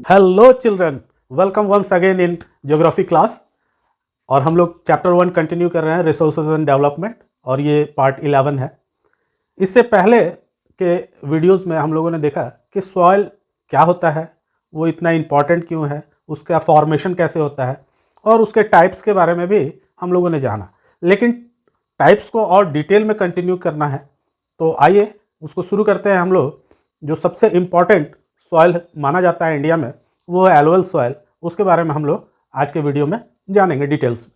Hello children, welcome once again in geography class. और हम लोग चैप्टर 1 कंटिन्यू कर रहे हैं, रिसोर्सेज एंड डेवलपमेंट, और ये पार्ट 11 है। इससे पहले के वीडियोस में हम लोगों ने देखा कि सॉइल क्या होता है, वो इतना इम्पॉर्टेंट क्यों है, उसका फॉर्मेशन कैसे होता है, और उसके टाइप्स के बारे में भी हम लोगों ने जाना। लेकिन टाइप्स को और डिटेल में कंटिन्यू करना है, तो आइए उसको शुरू करते हैं। हम लोग जो सबसे इम्पॉर्टेंट सॉइल माना जाता है इंडिया में, वो है एलुवल सॉइल। उसके बारे में हम लोग आज के वीडियो में जानेंगे डिटेल्स में।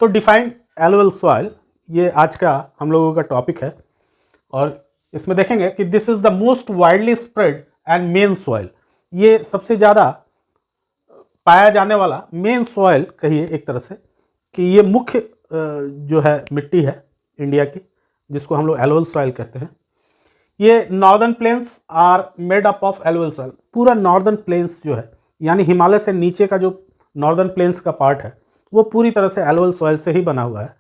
तो डिफाइन एलुवल सॉइल, ये आज का हम लोगों का टॉपिक है। और इसमें देखेंगे कि this is the most widely spread and main soil. ये सबसे ज़्यादा पाया जाने वाला मेन सॉइल कहिए एक तरह से, कि ये मुख्य जो है मिट्टी है इंडिया की, जिसको हम लोग एलुवल सॉइल कहते हैं। ये northern plains are made up of alluvial soil. पूरा नॉर्दर्न प्लेन्स जो है, यानी हिमालय से नीचे का जो नॉर्दर्न प्लेन्स का पार्ट है, वो पूरी तरह से एलुवल सॉइल से ही बना हुआ है।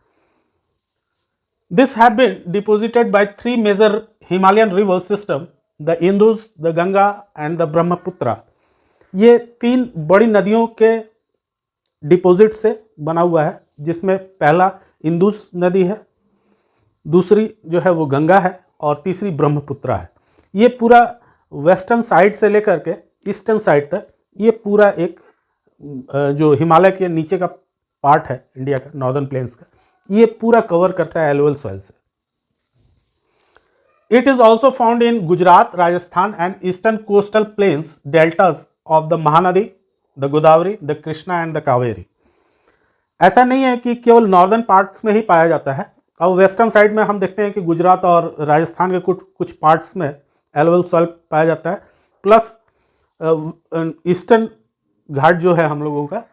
This have been deposited by 3 major Himalayan river system, the Indus, the Ganga and the Brahmaputra. ये 3 बड़ी नदियों के डिपॉजिट से बना हुआ है, जिसमें पहला इंदुस नदी है, दूसरी जो है वो गंगा है, और तीसरी ब्रह्मपुत्रा है। ये पूरा वेस्टर्न साइड से लेकर के ईस्टर्न साइड तक ये पूरा एक जो हिमालय के नीचे का पार्ट है इंडिया का, नॉर्दर्न प्लेन्स का, ये पूरा कवर करता है एलुवल सॉइल से। It is also found in Gujarat, Rajasthan and eastern coastal planes deltas of the Mahanadi, the Godavari, the Krishna and the Kaveri. ऐसा नहीं है कि केवल नॉर्दर्न पार्ट्स में ही पाया जाता है। अब वेस्टर्न साइड में हम देखते हैं कि गुजरात और राजस्थान के कुछ पार्ट्स में एलुवल सॉइल पाया जाता है, प्लस ईस्टर्न घाट जो है हम लोगों का,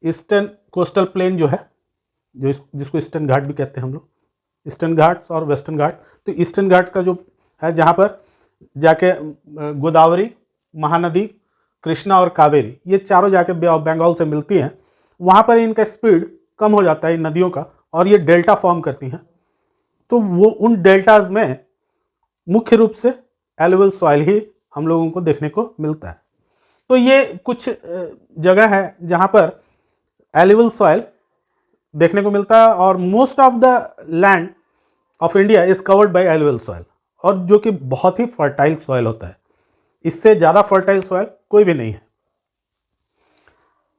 ईस्टर्न कोस्टल प्लेन जो है, जिसको ईस्टर्न घाट भी कहते हैं हम लोग, ईस्टर्न घाट्स और वेस्टर्न घाट। तो ईस्टर्न घाट्स का जो है, जहाँ पर जाके गोदावरी, महानदी, कृष्णा और कावेरी, ये चारों जाके बे ऑफ बंगाल से मिलती हैं, वहाँ पर इनका स्पीड कम हो जाता है इन नदियों का, और ये डेल्टा फॉर्म करती हैं। तो वो उन डेल्टाज में मुख्य रूप से एलुवल सॉइल ही हम लोगों को देखने को मिलता है। तो ये कुछ जगह है जहाँ पर एलुवल सॉइल देखने को मिलता है, और most of the land of India is covered by alluvial soil, और जो कि बहुत ही फर्टाइल सॉइल होता है। इससे ज़्यादा फर्टाइल सॉइल कोई भी नहीं है।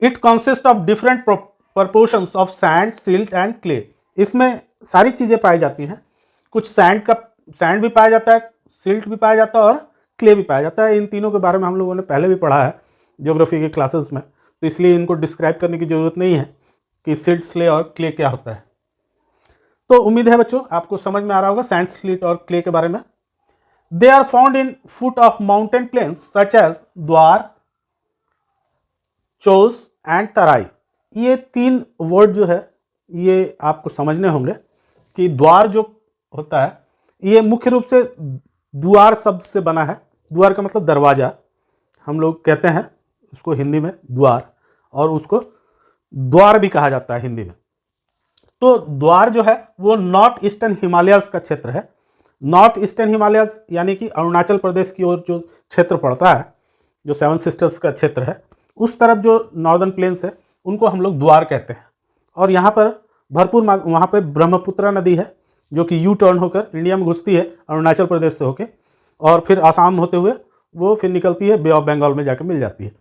It consist of different proportions of sand, silt and clay. इसमें सारी चीज़ें पाई जाती हैं। कुछ सैंड भी पाया जाता है, सिल्ट भी पाया जाता है, और क्ले भी पाया जाता है। इन तीनों के बारे में हम लोगों ने पहले भी पढ़ा है ज्योग्राफी के क्लासेस में, तो इसलिए इनको डिस्क्राइब करने की ज़रूरत नहीं है कि सिल्ट, स्ले और क्ले क्या होता है। तो उम्मीद है बच्चों आपको समझ में आ रहा होगा सैंड, सिल्ट और क्ले के बारे में। They are found in foot of mountain plains such as Duars, Chos and तराई। ये 3 वर्ड जो है ये आपको समझने होंगे कि द्वार जो होता है, ये मुख्य रूप से द्वार शब्द से बना है। द्वार का मतलब दरवाजा, हम लोग कहते हैं उसको हिंदी में द्वार, और उसको द्वार भी कहा जाता है हिंदी में। तो द्वार जो है वो नॉर्थ ईस्टर्न हिमालयस का क्षेत्र है। नॉर्थ ईस्टर्न हिमालयस यानी कि अरुणाचल प्रदेश की ओर जो क्षेत्र पड़ता है, जो 7 सिस्टर्स का क्षेत्र है, उस तरफ जो नॉर्दर्न प्लेन्स है, उनको हम लोग द्वार कहते हैं। और यहाँ पर भरपूर वहाँ पर ब्रह्मपुत्रा नदी है, जो कि यू टर्न होकर इंडिया में घुसती है अरुणाचल प्रदेश से होके, और फिर आसाम होते हुए वो फिर निकलती है, बे ऑफ बंगाल में जाकर मिल जाती है।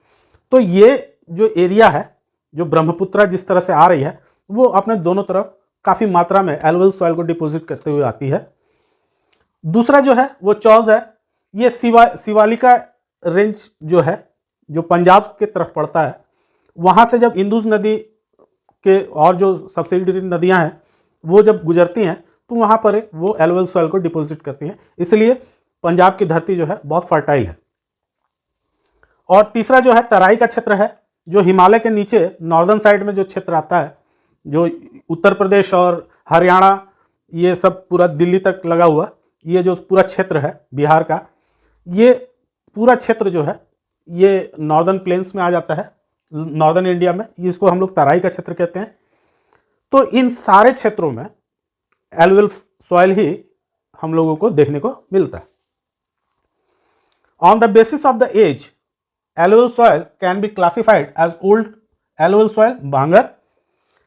तो ये जो एरिया है, जो ब्रह्मपुत्रा जिस तरह से आ रही है, वो अपने दोनों तरफ काफ़ी मात्रा में एलुवल सॉइल को डिपोजिट करते हुए आती है। दूसरा जो है वो चौज है। ये शिवालिका रेंज जो है, जो पंजाब के तरफ पड़ता है, वहाँ से जब इंदुस नदी के और जो सब्सिडियरी नदियाँ हैं वो जब गुजरती हैं, तो वहाँ पर वो एलुवल सॉइल को डिपोजिट करती हैं। इसलिए पंजाब की धरती जो है बहुत फर्टाइल है। और तीसरा जो है तराई का क्षेत्र है, जो हिमालय के नीचे नॉर्दर्न साइड में जो क्षेत्र आता है, जो उत्तर प्रदेश और हरियाणा, ये सब पूरा दिल्ली तक लगा हुआ, ये जो पूरा क्षेत्र है बिहार का, ये पूरा क्षेत्र जो है ये नॉर्दर्न प्लेन्स में आ जाता है, नॉर्दर्न इंडिया में। इसको हम लोग तराई का क्षेत्र कहते हैं। तो इन सारे क्षेत्रों में एलुवल सॉइल ही हम लोगों को देखने को मिलता है। On the basis of the age alluvial soil can be classified as old alluvial soil Bhangar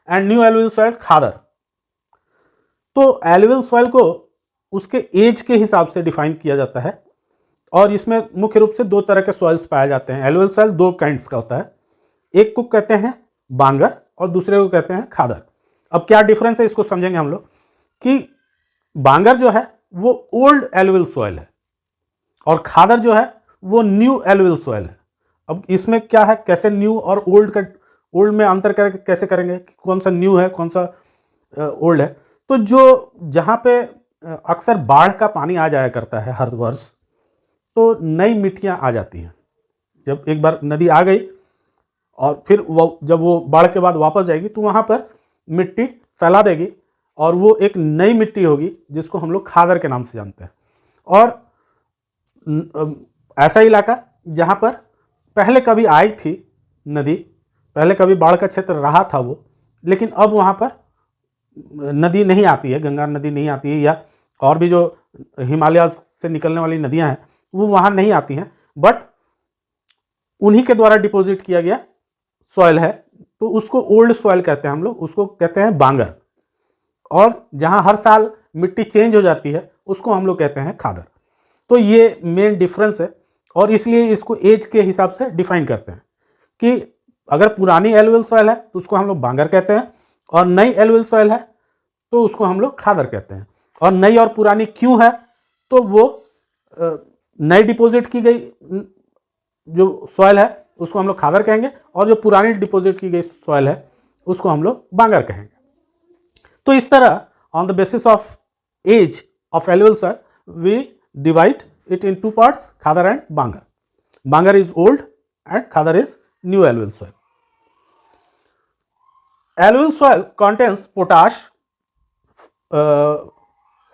and new alluvial soil Khadar। तो alluvial soil को उसके एज के हिसाब से डिफाइन किया जाता है और इसमें मुख्य रूप से दो तरह के सॉइल्स पाए जाते हैं। alluvial soil दो काइंड्स का होता है, एक को कहते हैं बांगर और दूसरे को कहते हैं खादर। अब क्या डिफरेंस है इसको समझेंगे हम लोग कि बांगर जो है वो ओल्ड एलुवियल सॉइल है और खादर जो है वो न्यू एलुवियल सॉइल है। अब इसमें क्या है, कैसे न्यू और ओल्ड में अंतर करके कैसे करेंगे कि कौन सा न्यू है कौन सा ओल्ड है। तो जो जहाँ पे अक्सर बाढ़ का पानी आ जाया करता है हर वर्ष, तो नई मिट्टियाँ आ जाती हैं। जब एक बार नदी आ गई और फिर जब वो बाढ़ के बाद वापस जाएगी तो वहाँ पर मिट्टी फैला देगी और वो एक नई मिट्टी होगी जिसको हम लोग खादर के नाम से जानते हैं। और ऐसा इलाका जहाँ पर पहले कभी आई थी नदी, पहले कभी बाढ़ का क्षेत्र रहा था वो, लेकिन अब वहाँ पर नदी नहीं आती है, गंगा नदी नहीं आती है या और भी जो हिमालय से निकलने वाली नदियाँ हैं वो वहाँ नहीं आती हैं, बट उन्हीं के द्वारा डिपॉजिट किया गया सॉइल है, तो उसको ओल्ड सॉइल कहते हैं हम लोग, उसको कहते हैं बांगर। और जहाँ हर साल मिट्टी चेंज हो जाती है उसको हम लोग कहते हैं खादर। तो ये मेन डिफरेंस है और इसलिए इसको एज के हिसाब से डिफाइन करते हैं कि अगर पुरानी एलुवियल सॉइल है तो उसको हम लोग बांगर कहते हैं और नई एलुवियल सॉइल है तो उसको हम लोग खादर कहते हैं। और नई और पुरानी क्यों है, तो वो नई डिपॉजिट की गई जो सॉइल है उसको हम लोग खादर कहेंगे और जो पुरानी डिपॉजिट की गई सॉइल है उसको हम लोग बांगर कहेंगे। तो इस तरह on the basis of age of alluvial soil we divide it in two parts, Khadar and Bangar. Bangar is old and Khadar is new alluvial soil. Alluvial soil contains potash,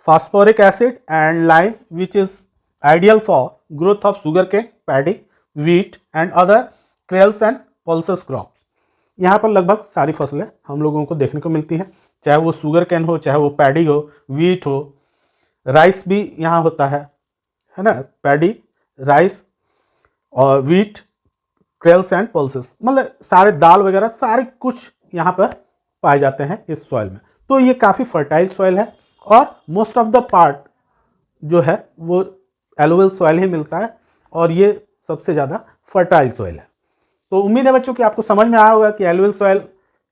phosphoric acid and lime, which is ideal for growth of sugarcane, paddy, wheat and other cereals and pulses crops. यहाँ पर लगभग सारी फसलें हम लोगों को देखने को मिलती हैं, चाहे वो शुगर कैन हो, चाहे वो पैडी हो, वीट हो, राइस भी यहाँ होता है ना, पैडी, राइस और वीट, क्रेल्स एंड पल्सेस, मतलब सारे दाल वगैरह सारे कुछ यहाँ पर पाए जाते हैं इस सॉइल में। तो ये काफ़ी फर्टाइल सॉइल है और मोस्ट ऑफ द पार्ट जो है वो एलुवियल सॉइल ही मिलता है और ये सबसे ज़्यादा फर्टाइल सॉइल है। तो उम्मीद है बच्चों कि आपको समझ में आया होगा कि एलुवियल सॉइल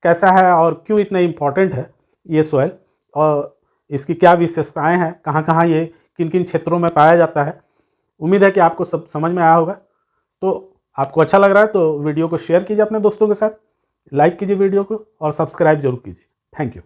कैसा है और क्यों इतना इम्पॉर्टेंट है ये सॉइल और इसकी क्या विशेषताएँ हैं, कहाँ कहाँ ये किन किन क्षेत्रों में पाया जाता है। उम्मीद है कि आपको सब समझ में आया होगा। तो आपको अच्छा लग रहा है तो वीडियो को शेयर कीजिए अपने दोस्तों के साथ, लाइक कीजिए वीडियो को और सब्सक्राइब जरूर कीजिए। Thank you.